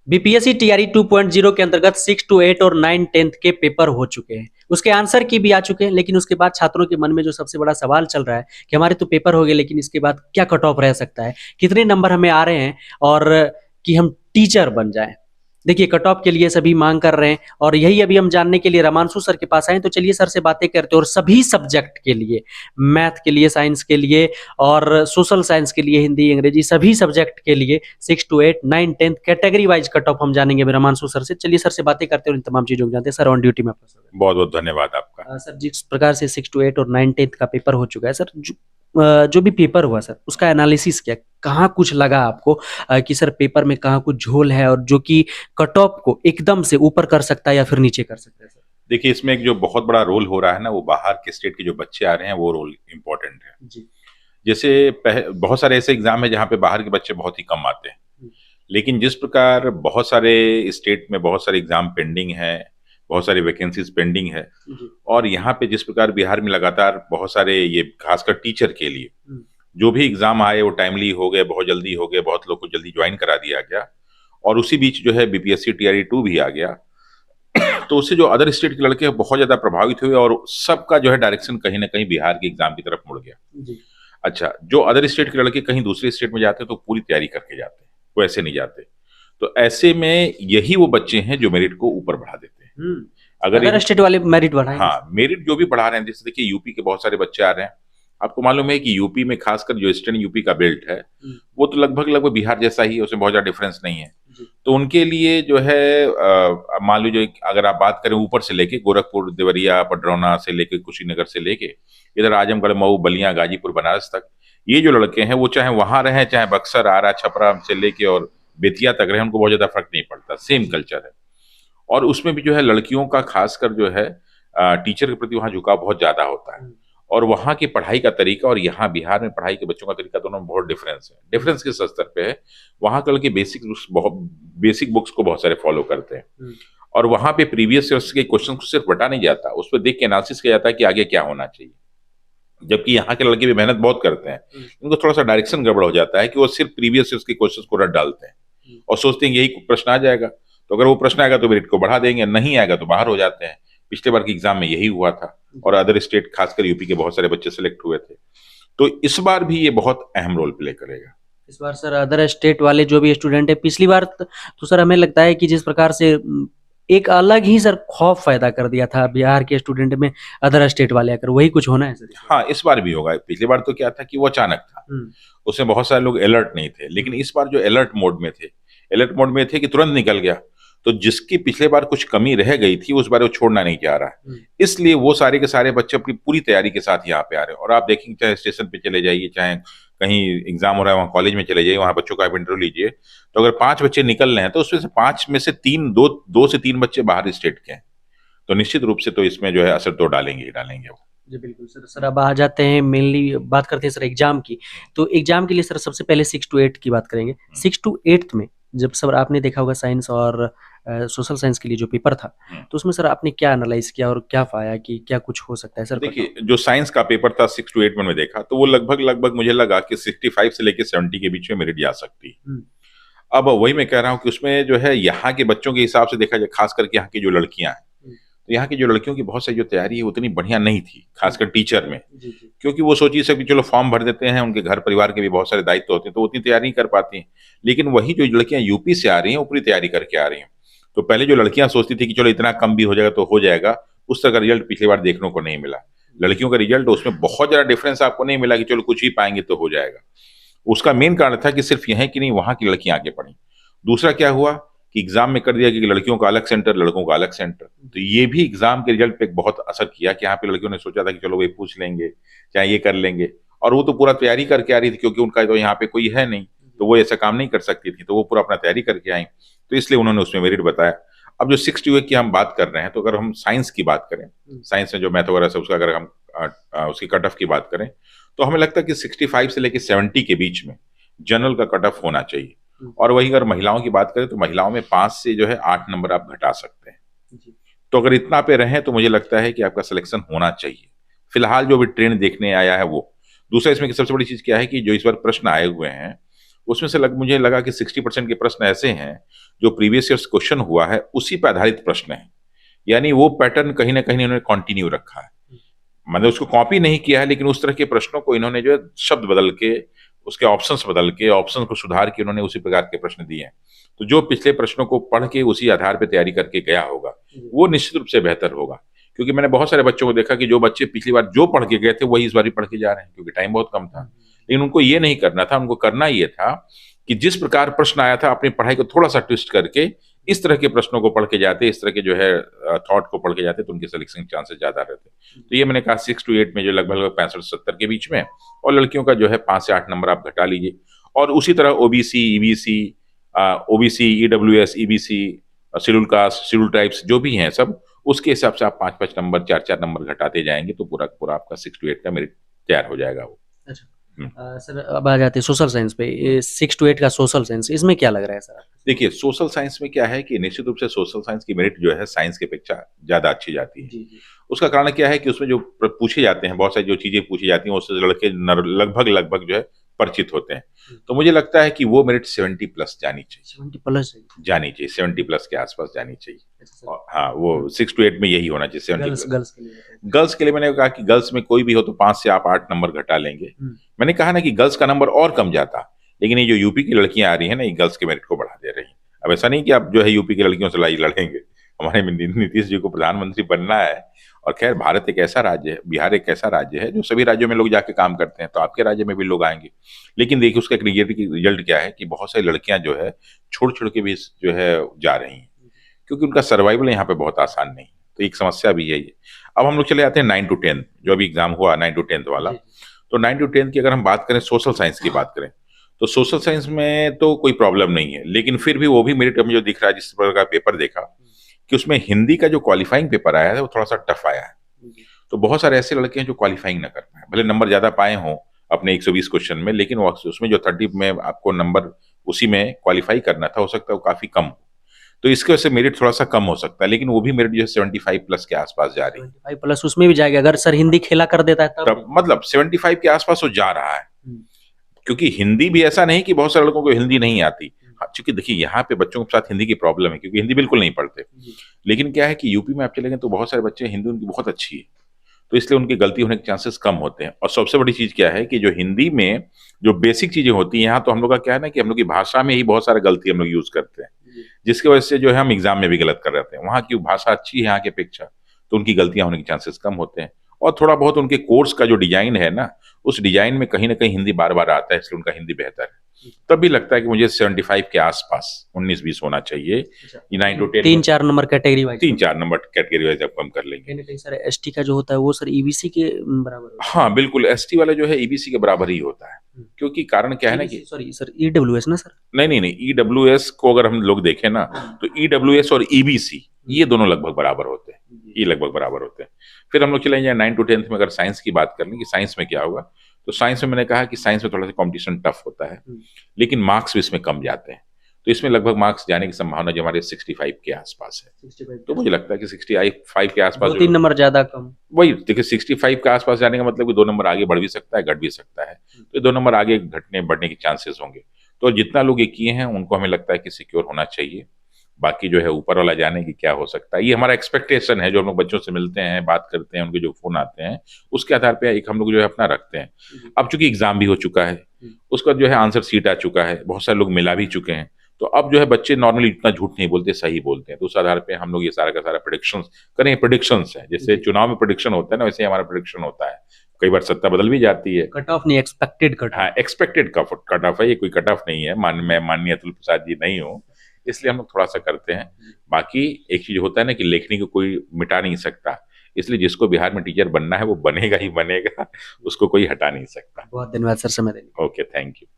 BPSC TRE 2.0 के अंतर्गत 6 to 8 और 9 10th के पेपर हो चुके हैं, उसके आंसर की भी आ चुके हैं। लेकिन उसके बाद छात्रों के मन में जो सबसे बड़ा सवाल चल रहा है कि हमारे तो पेपर हो गए, लेकिन इसके बाद क्या कट ऑफ रह सकता है, कितने नंबर हमें आ रहे हैं, और कि हम टीचर बन जाएं। देखिए, कट ऑफ के लिए सभी मांग कर रहे हैं, और यही अभी हम जानने के लिए रमांशु सर के पास आए। तो चलिए सर से बातें करते हैं, और सभी सब्जेक्ट के लिए, मैथ के लिए, साइंस के लिए, और सोशल साइंस के लिए, हिंदी, अंग्रेजी, सभी सब्जेक्ट के लिए 6 to 8 9 10 category wise cut off हम जानेंगे अभी रमांशु सर से। चलिए सर से बातें करते हैं और इन तमाम चीजों को जानते हैं। सर, ऑन ड्यूटी में आपका स्वागत है। बहुत बहुत धन्यवाद आपका। सर, जिस प्रकार से 6 to 8 और 9 10th का पेपर हो चुका है सर, जो भी पेपर हुआ सर, उसका एनालिसिस किया, कहाँ कुछ लगा आपको कि सर पेपर में कहाँ कुछ झोल है, और जो कि कट ऑफ को एकदम से ऊपर कर सकता है या फिर नीचे कर सकता है सर? देखिए, इसमें एक जो बहुत बड़ा रोल हो रहा है ना, वो बाहर के स्टेट के जो बच्चे आ रहे हैं, वो रोल इम्पोर्टेंट है। जी। जैसे बहुत सारे ऐसे एग्जाम है जहाँ पे बाहर के बच्चे बहुत ही कम आते हैं, लेकिन जिस प्रकार बहुत सारे स्टेट में बहुत सारे एग्जाम पेंडिंग है, बहुत सारी वैकेंसीज पेंडिंग है, और यहाँ पे जिस प्रकार बिहार में लगातार बहुत सारे, ये खासकर टीचर के लिए जो भी एग्जाम आए वो टाइमली हो गए, बहुत जल्दी हो गए, बहुत लोग को जल्दी ज्वाइन करा दिया गया, और उसी बीच जो है बीपीएससी टीआरई 2 भी आ गया। तो उससे जो अदर स्टेट के लड़के हैं बहुत ज्यादा प्रभावित हुए, और सबका जो है डायरेक्शन कहीं ना कहीं बिहार के एग्जाम की तरफ मुड़ गया। जी। अच्छा, जो अदर स्टेट के लड़के कहीं दूसरे स्टेट में जाते हैं तो पूरी तैयारी करके जाते हैं, वो ऐसे नहीं जाते। तो ऐसे में यही वो बच्चे हैं जो मेरिट को ऊपर बढ़ा देते हैं। अदर स्टेट वाले मेरिट बढ़ाएंगे? हाँ, मेरिट जो भी बढ़ा रहे हैं, जैसे देखिए यूपी के बहुत सारे बच्चे आ रहे हैं। आपको मालूम है कि यूपी में खासकर जो ईस्टर्न यूपी का बेल्ट है, वो तो लगभग लगभग बिहार जैसा ही है, उसमें बहुत ज्यादा डिफरेंस नहीं है। तो उनके लिए जो है, मान लीजिए अगर आप बात करें ऊपर से लेके गोरखपुर, देवरिया, पडरौना से लेके कुशीनगर से लेके इधर आजमगढ़, मऊ, बलिया, गाजीपुर, बनारस तक, ये जो लड़के हैं वो चाहे वहां रहे, चाहे बक्सर, आरा, छपरा से लेके और बेतिया तक रहे, उनको बहुत ज्यादा फर्क नहीं पड़ता, सेम कल्चर है। और उसमें भी जो है लड़कियों का खासकर जो है टीचर के प्रति वहाँ झुकाव बहुत ज्यादा होता है, और वहाँ की पढ़ाई का तरीका और यहाँ बिहार में पढ़ाई के बच्चों का तरीका, दोनों में बहुत डिफरेंस है। डिफरेंस किस स्तर पे है? वहाँ के लड़के बेसिक बुक्स को बहुत सारे फॉलो करते हैं, और वहाँ पे प्रीवियस ईयर्स के क्वेश्चन को सिर्फ बता नहीं जाता, उस पर देख के एनालिसिस किया जाता है कि आगे क्या होना चाहिए। जबकि यहाँ के लड़के भी मेहनत बहुत करते हैं, उनको थोड़ा सा डायरेक्शन गड़बड़ हो जाता है कि वो सिर्फ प्रीवियस ईयर्स के क्वेश्चन को रट डालते हैं और सोचते हैं यही प्रश्न आ जाएगा, तो अगर वो प्रश्न आएगा तो मेरिट को बढ़ा देंगे, नहीं आएगा तो बाहर हो जाते हैं। पिछले बार के एग्जाम में यही हुआ था, और अदर स्टेट खासकर यूपी के बहुत सारे बच्चे सेलेक्ट हुए थे। तो इस बार भी ये बहुत अहम रोल प्ले करेगा। इस बार सर अदर स्टेट वाले जो भी स्टूडेंट है, पिछली बार तो सर हमें लगता है कि जिस प्रकार से एक अलग ही सर खौफ पैदा कर दिया था बिहार के स्टूडेंट में अदर स्टेट वाले आकर, वही कुछ होना है सर? हाँ, इस बार भी होगा। पिछली बार तो क्या था कि वो अचानक था, उसमें बहुत सारे लोग अलर्ट नहीं थे, लेकिन इस बार जो अलर्ट मोड में थे, कि तुरंत निकल गया। तो जिसकी पिछले बार कुछ कमी रह गई थी, उस बार वो छोड़ना नहीं चाह रहा है, इसलिए वो सारे के सारे बच्चे अपनी पूरी तैयारी के साथ यहाँ पे आ रहे हैं। और आप देखेंगे, चाहे स्टेशन पे चले जाइए, चाहे कहीं एग्जाम हो रहा है वहाँ कॉलेज में चले जाइए, वहाँ बच्चों का आप इंटरव्यू लीजिए, तो अगर 5 बच्चे निकल रहे हैं तो उसमें से 5 में से 2 से 3 बच्चे बाहर स्टेट के हैं। तो निश्चित रूप से तो इसमें जो है असर तो डालेंगे वो। जी बिल्कुल सर। सर अब आ जाते हैं, मेनली बात करते हैं सर एग्जाम की। तो एग्जाम के लिए सर सबसे पहले 6 to 8 की बात करेंगे। 6 to 8 में जब सर आपने देखा होगा साइंस और सोशल साइंस के लिए जो पेपर था, तो उसमें सर आपने क्या एनालाइज किया और क्या पाया कि क्या कुछ हो सकता है सर? देखिए, जो साइंस का पेपर था 6 to 8 में देखा, तो वो लगभग मुझे लगा कि 65 से लेके 70 के बीच में मेरिट जा सकती है। अब वही मैं कह रहा हूँ कि उसमें जो है यहाँ के बच्चों के हिसाब से देखा जाए, खास करके यहाँ की जो लड़कियां हैं, तो यहाँ की जो लड़कियों की बहुत सारी जो तैयारी है उतनी बढ़िया नहीं थी, खासकर टीचर में। क्योंकि वो सोची सब कि चलो फॉर्म भर देते हैं, उनके घर परिवार के भी बहुत सारे दायित्व होते हैं, तो उतनी तैयारी नहीं कर पाती हैं। लेकिन वही जो लड़कियां यूपी से आ रही हैं, वो पूरी तैयारी करके आ रही हैं। तो पहले जो लड़कियां सोचती थी कि चलो इतना कम भी हो जाएगा तो हो जाएगा, उस तरह का रिजल्ट पिछली बार देखने को नहीं मिला। लड़कियों का रिजल्ट उसमें बहुत ज्यादा डिफरेंस आपको नहीं मिला कि चलो कुछ ही पाएंगे तो हो जाएगा। उसका मेन कारण था कि सिर्फ यह कि नहीं, वहां की लड़कियां आगे पढ़ी। दूसरा क्या हुआ कि एग्जाम में कर दिया कि लड़कियों का अलग सेंटर, लड़कों का अलग सेंटर। तो ये भी एग्जाम के रिजल्ट पे बहुत असर किया कि यहाँ पे लड़कियों ने सोचा था कि चलो वे पूछ लेंगे, चाहे ये कर लेंगे, और वो तो पूरा तैयारी करके आ रही थी, क्योंकि उनका तो यहाँ पे कोई है नहीं, तो वो ऐसा काम नहीं कर सकती थी, तो वो पूरा अपना तैयारी करके आई, तो इसलिए उन्होंने उसमें मेरिट बताया। अब जो 6 to 8 की हम बात कर रहे हैं, तो अगर हम साइंस की बात करें, साइंस में जो मैथ वगैरह से उसका अगर हम उसकी कट ऑफ की बात करें, तो हमें लगता है कि 65 से लेकर 70 के बीच में जनरल का कट ऑफ होना चाहिए। और वही अगर महिलाओं की बात करें, तो महिलाओं में 5 से जो है 8 नंबर आप घटा सकते हैं। तो अगर इतना पे रहे तो मुझे लगता है कि आपका सिलेक्शन होना चाहिए, फिलहाल जो भी ट्रेंड देखने आया है वो। दूसरा इसमें सबसे बड़ी चीज क्या है कि जो इस बार प्रश्न आए हुए हैं उसमें से मुझे लगा कि 60% के प्रश्न ऐसे हैं जो प्रीवियस ईयर्स क्वेश्चन हुआ है उसी पर आधारित प्रश्न है, यानी वो पैटर्न कहीं ना कहीं इन्होंने कंटिन्यू रखा है, मतलब उसको कॉपी नहीं किया है, लेकिन उस तरह के प्रश्नों को इन्होंने जो है शब्द बदल के, उसके ऑप्शंस बदल के, ऑप्शन को सुधार के उन्होंने उसी प्रकार के प्रश्न दिए हैं। तो जो पिछले प्रश्नों को पढ़ के उसी आधार पर तैयारी करके गया होगा वो निश्चित रूप से बेहतर होगा, क्योंकि मैंने बहुत सारे बच्चों को देखा कि जो बच्चे पिछली बार जो पढ़ के गए थे वही इस बार भी पढ़ के जा रहे हैं, क्योंकि टाइम बहुत कम था। लेकिन उनको ये नहीं करना था, उनको करना ये था कि जिस प्रकार प्रश्न आया था अपनी पढ़ाई को थोड़ा सा ट्विस्ट करके इस तरह के प्रश्नों को पढ़ के जाते, इस तरह के जो है थॉट को पढ़ के जाते, तो उनके सिलेक्शन के चांसेस ज्यादा रहते। तो ये मैंने कहा 6 to 8 में जो लगभग 65-70 के बीच में, और लड़कियों का जो है 5 से 8 नंबर आप घटा लीजिए। और उसी तरह OBC, EBC, OBC, EWS, EBC, schedule caste, schedule tribes जो भी हैं सब, उसके हिसाब से आप 5-5 नंबर, 4-4 नंबर घटाते जाएंगे तो पूरा पूरा आपका 6 to 8 का मेरिट तैयार हो जाएगा वो। अच्छा। सर अब आ जाते हैं सोशल साइंस पे। 6 to 8 का सोशल साइंस, इसमें क्या लग रहा है सर? देखिए सोशल साइंस में क्या है कि निश्चित रूप से सोशल साइंस की मेरिट जो है साइंस की अपेक्षा ज्यादा अच्छी जाती है। जी जी। उसका कारण क्या है कि उसमें जो पूछे जाते हैं, बहुत सारी जो चीजें पूछी जाती हैं उससे लड़के लगभग लगभग जो है परिचित होते हैं। तो मुझे लगता है कि वो मेरिट 70 प्लस जानी चाहिए। 70 प्लस जानी चाहिए, 70 प्लस के आसपास जानी चाहिए। अच्छा और हाँ, वो 6 to 8 में यही होना चाहिए, 70 गर्ल्स प्लस। गर्ल्स के लिए? गर्ल्स के लिए मैंने कहा कि गर्ल्स में कोई भी हो तो 5 से आप 8 नंबर घटा लेंगे। मैंने कहा ना कि गर्ल्स का नंबर और कम जाता, लेकिन ये जो यूपी की लड़कियां आ रही है ना, ये गर्ल्स के मेरिट को बढ़ा दे रही हैं। अब ऐसा नहीं कि आप जो है यूपी की लड़कियों से लड़ाई लड़ेंगे, हमारे नीतीश जी को प्रधानमंत्री बनना है। और खैर भारत एक ऐसा राज्य है, बिहार एक ऐसा राज्य है जो सभी राज्यों में लोग जाके काम करते हैं, तो आपके राज्य में भी लोग आएंगे। लेकिन देखिए उसका एक रिजल्ट क्या है कि बहुत सारी लड़कियां जो है छोड़ छोड़ के भी जो है जा रही हैं, क्योंकि उनका सर्वाइवल यहाँ पे बहुत आसान नहीं है। तो एक समस्या भी है ये। अब हम लोग चले आते हैं 9 to 10 जो अभी एग्जाम हुआ 9 to 10 वाला। तो 9 to 10 की अगर हम बात करें, सोशल साइंस की बात करें, तो सोशल साइंस में तो कोई प्रॉब्लम नहीं है, लेकिन फिर भी वो भी मेरिट में जो दिख रहा है, जिस प्रकार का पेपर देखा कि उसमें हिंदी का जो क्वालिफाइंग पेपर आया है वो थोड़ा सा टफ आया है। तो बहुत सारे ऐसे लड़के हैं जो क्वालिफाइंग ना कर पाए, भले नंबर ज्यादा पाए हों अपने 120 क्वेश्चन में, लेकिन वो उसमें जो 30 में आपको नंबर उसी में क्वालिफाई करना था, हो सकता है वो काफी कम हो। तो इसकी वजह से मेरिट थोड़ा सा कम हो सकता है, लेकिन वो भी मेरिट जो है 75 प्लस के आसपास जा रही है। 75 प्लस उसमें भी जाएगा अगर सर हिंदी खेला कर देता है तब मतलब 75 के आसपास वो जा रहा है, क्योंकि हिंदी भी ऐसा नहीं कि बहुत सारे लोगों को हिंदी नहीं आती। क्योंकि देखिए यहाँ पे बच्चों के साथ हिंदी की प्रॉब्लम है, क्योंकि हिंदी बिल्कुल नहीं पढ़ते। लेकिन क्या है कि यूपी में आप चलेंगे तो बहुत सारे बच्चे हिंदी उनकी बहुत अच्छी है, तो इसलिए उनकी गलती होने के चांसेस कम होते हैं। और सबसे बड़ी चीज क्या है कि जो हिंदी में जो बेसिक चीजें होती हैं, यहाँ तो हम लोग का क्या है ना कि हम लोग की भाषा में ही बहुत सारा गलती हम लोग यूज करते हैं, जिसकी वजह से जो है हम एग्जाम में भी गलत कर रहे हैं। वहाँ की भाषा अच्छी है यहाँ की अपेक्षा, तो उनकी गलतियां होने के चांसेस कम होते हैं। और थोड़ा बहुत उनके कोर्स का जो डिजाइन है ना, उस डिजाइन में कहीं ना कहीं हिंदी बार बार आता है, इसलिए उनका हिंदी बेहतर है। तब भी लगता है कि मुझे 75 के आसपास 19-20 होना चाहिए। 9 to 10 3-4 number category wise, 3-4 number category wise आप कम कर लेंगे। कहीं सर एसटी का जो होता है वो सर ईबीसी के बराबर होता है? हाँ बिल्कुल, एसटी वाला जो है ईबीसी के बराबर ही होता है, क्योंकि कारण क्या है ना कि सॉरी सर ईडब्ल्यूएस ना सर? नहीं, ईडब्ल्यूएस को अगर हम लोग देखें ना तो ईडब्ल्यूएस और ईबीसी ये दोनों लगभग बराबर होते हैं, ये लगभग बराबर होते हैं। फिर हम लोग चले जाए 9 to 10 में, अगर साइंस की बात कर लें कि साइंस में क्या होगा, तो साइंस में मैंने कहा कि साइंस में थोड़ा सा कंपटीशन टफ होता है, लेकिन मार्क्स भी इसमें कम जाते हैं। तो इसमें लगभग मार्क्स जाने की संभावना जो हमारे 65 के आसपास है। 65 तो मुझे लगता है कि 65 के आसपास 2-3 नंबर ज्यादा कम, वही देखिए 65 के आसपास जाने का मतलब कि 2 नंबर आगे बढ़ भी सकता है, घट भी सकता है। तो 2 नंबर आगे घटने बढ़ने के चांसेस होंगे। तो जितना लोग ये किए हैं उनको हमें लगता है कि सिक्योर होना चाहिए। बाकी जो है ऊपर वाला जाने की क्या हो सकता है, ये हमारा एक्सपेक्टेशन है। जो हम लोग बच्चों से मिलते हैं, बात करते हैं, उनके जो फोन आते हैं, उसके आधार पे एक हम लोग जो है अपना रखते हैं। अब चूंकि एग्जाम भी हो चुका है, उसका जो है आंसर सीट आ चुका है, बहुत सारे लोग मिला भी चुके हैं, तो अब जो है बच्चे नॉर्मली इतना झूठ नहीं बोलते, सही बोलते हैं। तो उस आधार पे हम लोग ये सारा का सारा प्रेडिक्शन करें। प्रेडिक्शंस है, जैसे चुनाव में प्रेडिक्शन होता है ना, वैसे ही हमारा प्रेडिक्शन होता है। कई बार सत्ता बदल भी जाती है। कट ऑफ नहीं, एक्सपेक्टेड कट। हाँ, एक्सपेक्टेड कट ऑफ है, ये कोई कट ऑफ नहीं है। मैं माननीय अतुल प्रसाद जी नहीं हूँ, इसलिए हम लोग थोड़ा सा करते हैं। बाकी एक चीज होता है ना कि लेखनी को कोई मिटा नहीं सकता, इसलिए जिसको बिहार में टीचर बनना है वो बनेगा ही बनेगा, उसको कोई हटा नहीं सकता। बहुत धन्यवाद सर समय देने। Okay, thank you.